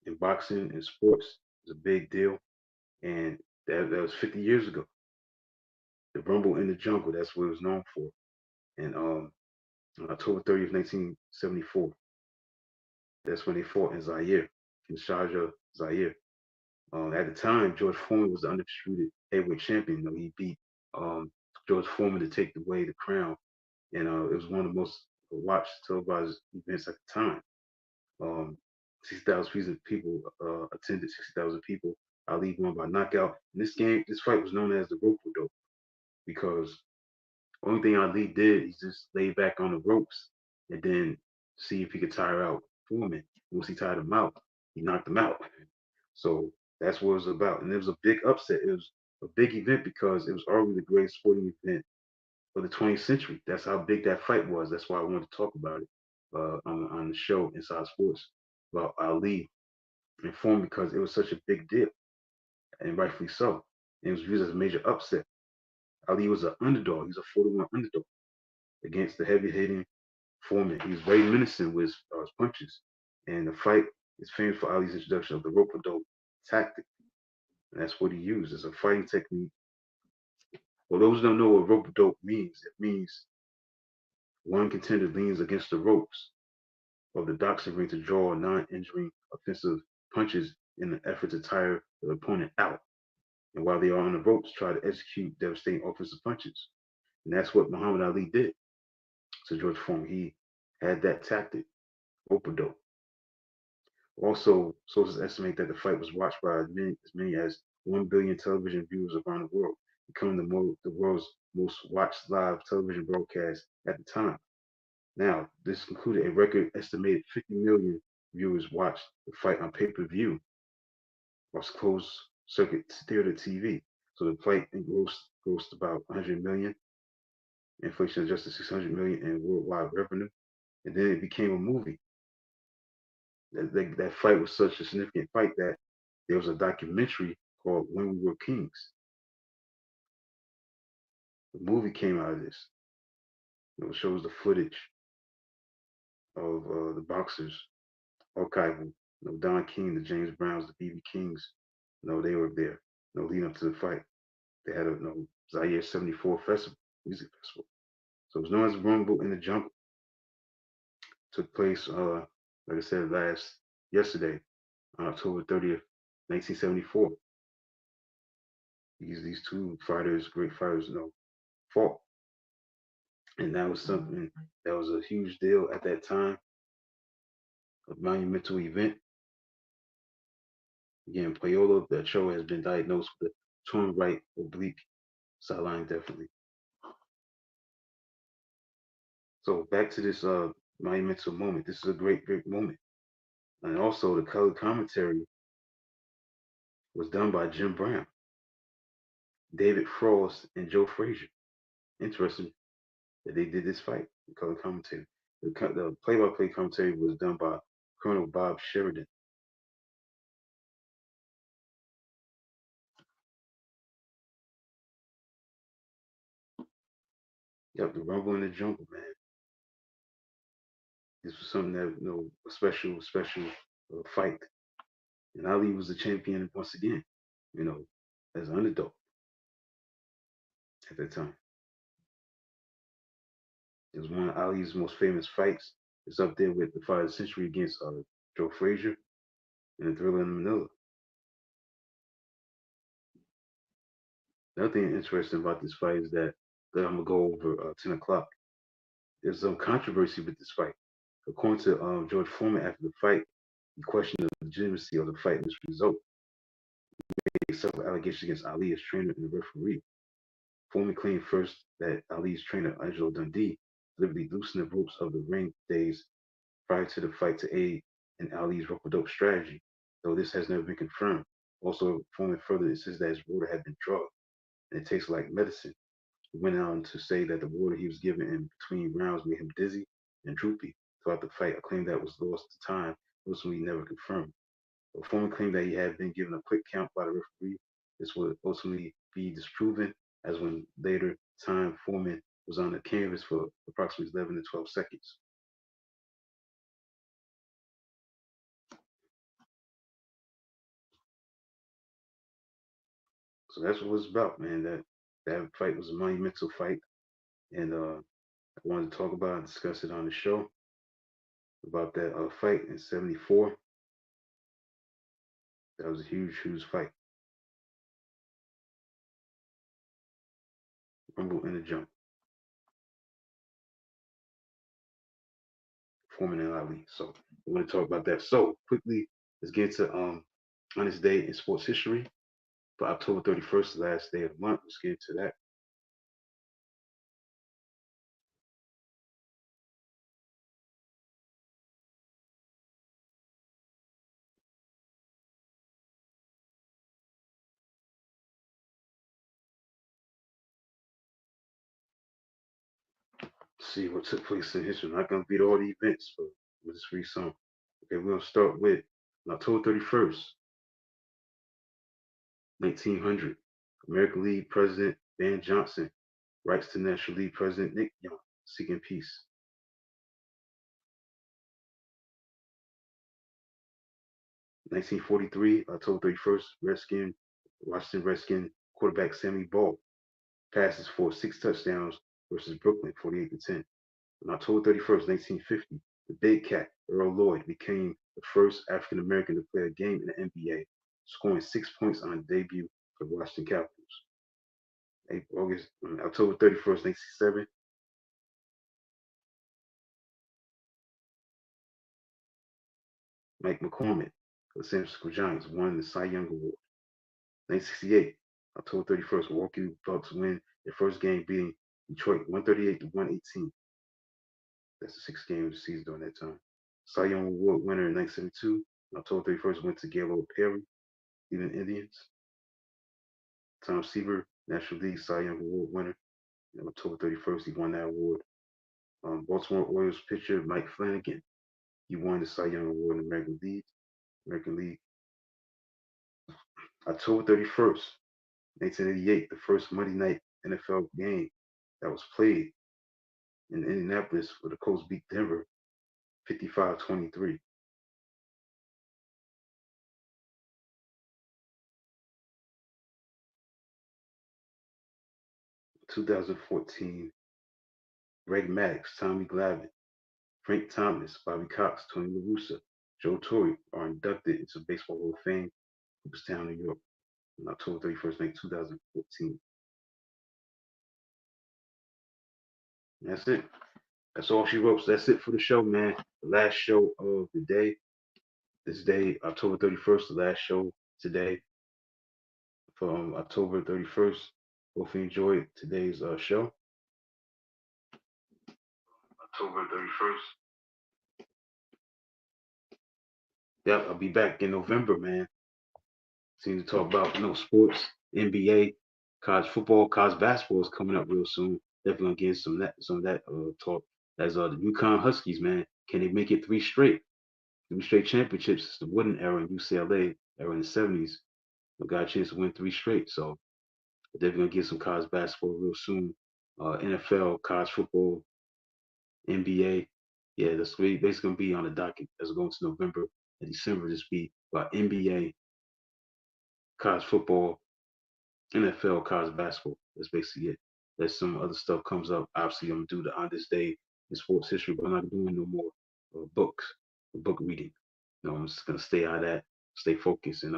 in boxing and sports. It was a big deal. And that was 50 years ago. The Rumble in the Jungle, that's what it was known for. And on October 30th, 1974, that's when they fought in Zaire, in Sharjah, Zaire. At the time, George Foreman was the undisputed heavyweight champion. He beat um, George Foreman to take away the crown, and it was one of the most watched televised events at the time. 60,000 people attended. 60,000 people. Ali won by knockout. And this fight was known as the rope dope because only thing Ali did is just lay back on the ropes and then see if he could tire out Foreman. Once he tired him out, he knocked him out. So that's what it was about. And it was a big upset. It was a big event because it was arguably the greatest sporting event of the 20th century. That's how big that fight was. That's why I wanted to talk about it on the show Inside Sports about Ali and Foreman because it was such a big deal, and rightfully so. And it was viewed as a major upset. Ali was an underdog. He's a 4-1 underdog against the heavy hitting Foreman. He was very menacing with his punches. And the fight is famous for Ali's introduction of the rope dope tactic. And that's what he used as a fighting technique. For those who don't know what rope dope means, it means one contender leans against the ropes of the boxing ring to draw non-injuring offensive punches in an effort to tire the opponent out. And while they are on the ropes, try to execute devastating offensive punches. And that's what Muhammad Ali did to George Foreman. He had that tactic, rope dope. Also, sources estimate that the fight was watched by as many as 1 billion television viewers around the world, becoming the world's most watched live television broadcast at the time. Now, this included a record estimated 50 million viewers watched the fight on pay-per-view or closed circuit theater TV. So the fight grossed about 100 million, inflation adjusted 600 million in worldwide revenue, and then it became a movie. That fight was such a significant fight that there was a documentary called When We Were Kings. The movie came out of this. It shows the footage of the boxers archival. Don King, the James Browns, the BB Kings. They were there. Leading up to the fight, they had a Zaire '74 festival, music festival. So it was known as Rumble in the Jungle. Took place, like I said, yesterday, on October 30th, 1974. These two fighters, great fighters, fought. And that was something that was a huge deal at that time, a monumental event. Again, Payola Beltro has been diagnosed with a torn right oblique sideline definitely. So back to this monumental moment. This is a great, great moment. And also the color commentary was done by Jim Brown, David Frost, and Joe Frazier. Interesting that they did this fight, the color commentary. The play-by-play commentary was done by Colonel Bob Sheridan. Yep, the Rumble in the Jungle, man. This was something that, a special, special fight. And Ali was the champion once again. You know, as an underdog at that time. It was one of Ali's most famous fights. It's up there with the fight of the century against Joe Frazier and the Thriller in Manila. Another thing interesting about this fight is that I'm gonna go over 10 o'clock. There's some controversy with this fight. According to George Foreman after the fight, he questioned the legitimacy of the fight and its result. He made several allegations against Ali as trainer and the referee. Foreman claimed first that Ali's trainer, Angelo Dundee, deliberately loosened the ropes of the ring days prior to the fight to aid in Ali's rope-a-dope strategy, though this has never been confirmed. Also, Foreman further insists that his water had been drugged and it tastes like medicine. He went on to say that the water he was given in between rounds made him dizzy and droopy throughout the fight, a claim that was lost to time, ultimately never confirmed. But Foreman claimed that he had been given a quick count by the referee. This would ultimately be disproven, as when later time Foreman was on the canvas for approximately 11 to 12 seconds. So that's what it's about, man. That fight was a monumental fight, and I wanted to talk about and discuss it on the show about that fight in '74. That was a huge, huge fight. Rumble in the jump. Foreman and Ali. So we want to talk about that. So quickly, let's get to on this day in sports history. For October 31st, the last day of the month. Let's get into that. Let's see what took place in history. I'm not gonna beat all the events, but we'll just read some. Okay, we're gonna start with October 31st, 1900. American League President Van Johnson writes to National League President Nick Young seeking peace. 1943, October 31st, Washington Redskin quarterback Sammy Baugh passes for 6 touchdowns versus Brooklyn, 48 to 10. On October 31st, 1950, the Big Cat, Earl Lloyd, became the first African American to play a game in the NBA, scoring 6 points on debut for the Washington Capitals. October 31st, 1967, Mike McCormick of the San Francisco Giants won the Cy Young Award. 1968, October 31st, Milwaukee Bucks win their first game beating Detroit 138 to 118. That's the sixth game of the season during that time. Cy Young Award winner in 1972, October 31st, went to Gaylord Perry, Cleveland Indians. Tom Seaver, National League Cy Young Award winner. On October 31st, he won that award. Baltimore Orioles pitcher Mike Flanagan, he won the Cy Young Award in the American League. October 31st, 1988, the first Monday night NFL game that was played in Indianapolis where the Colts beat Denver 55-23. 2014, Greg Maddox, Tommy Glavine, Frank Thomas, Bobby Cox, Tony La Russa, Joe Torre are inducted into Baseball Hall of Fame, Cooperstown, New York, on October 31st, 2014. That's it. That's all she wrote. So that's it for the show, man. The last show of the day. This day, October 31st, the last show today from October 31st. Hope you enjoyed today's show. October 31st. Yep, I'll be back in November, man. Seem to talk about sports, NBA, college football, college basketball is coming up real soon. Definitely gonna get some of that talk. As the UConn Huskies, man, can they make it three straight championships? It's the Wooden era in UCLA era in the '70s. We got a chance to win three straight, so we're definitely gonna get some college basketball real soon. NFL, college football, NBA. Yeah, that's basically gonna be on the docket as we go into November and December. This be about NBA, college football, NFL, college basketball. That's basically it. There's some other stuff comes up. Obviously, I'm gonna do the on this day in sports history, but I'm not doing no more books, book reading. I'm just gonna stay out of that, stay focused, and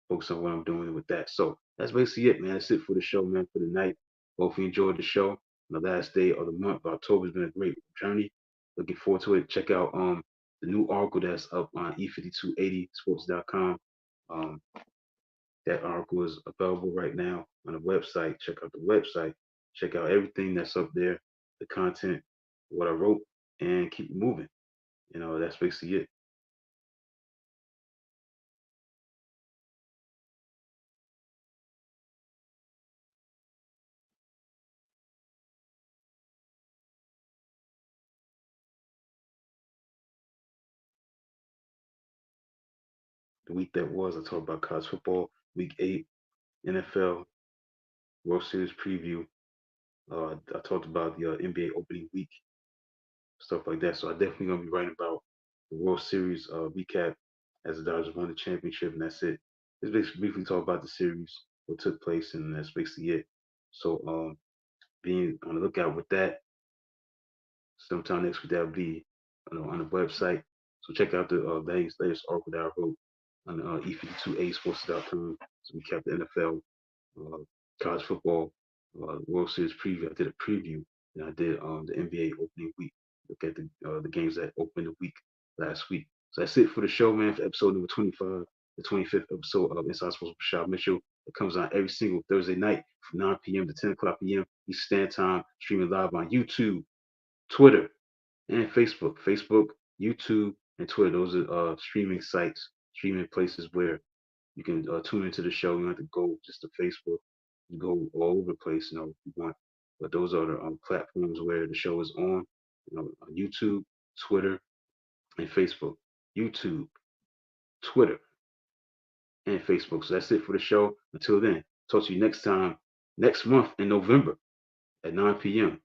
focus on what I'm doing with that. So that's basically it, man. That's it for the show, man, for the night. Hope you enjoyed the show. The last day of the month, October, has been a great journey. Looking forward to it. Check out the new article that's up on e5280sports.com. Um, that article is available right now on the website. Check out the website. Check out everything that's up there, the content, what I wrote, and keep moving. That's basically it. The week that was, I talked about college football, week 8, NFL, World Series preview. I talked about the NBA opening week, stuff like that. So I definitely gonna be writing about the World Series recap as the Dodgers won the championship, and that's it. Let's basically briefly talk about the series, what took place, and that's basically it. So being on the lookout with that. Sometime next week that'll be on the website. So check out the latest article that I wrote on e52asports.com. So we kept the NFL, uh, college football, World Series preview. I did a preview, and I did the NBA opening week. Look at the games that opened the week last week. So that's it for the show, man. For episode number 25, the 25th episode of Inside Sports with Rashad Mitchell. It comes on every single Thursday night from 9 p.m. to 10 o'clock p.m. Eastern Standard Time, streaming live on YouTube, Twitter, and Facebook. Facebook, YouTube, and Twitter. Those are streaming sites, streaming places where you can tune into the show. You don't have to go just to Facebook. You go all over the place, if you want. But those are the platforms where the show is on YouTube, Twitter, and Facebook. YouTube, Twitter, and Facebook. So that's it for the show. Until then, talk to you next time, next month in November at 9 p.m.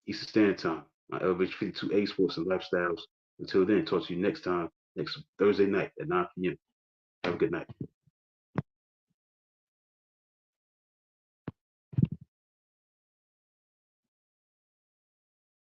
Eastern Standard Time on Elevation 52A Sports and Lifestyles. Until then, talk to you next time, next Thursday night at 9 p.m. Have a good night.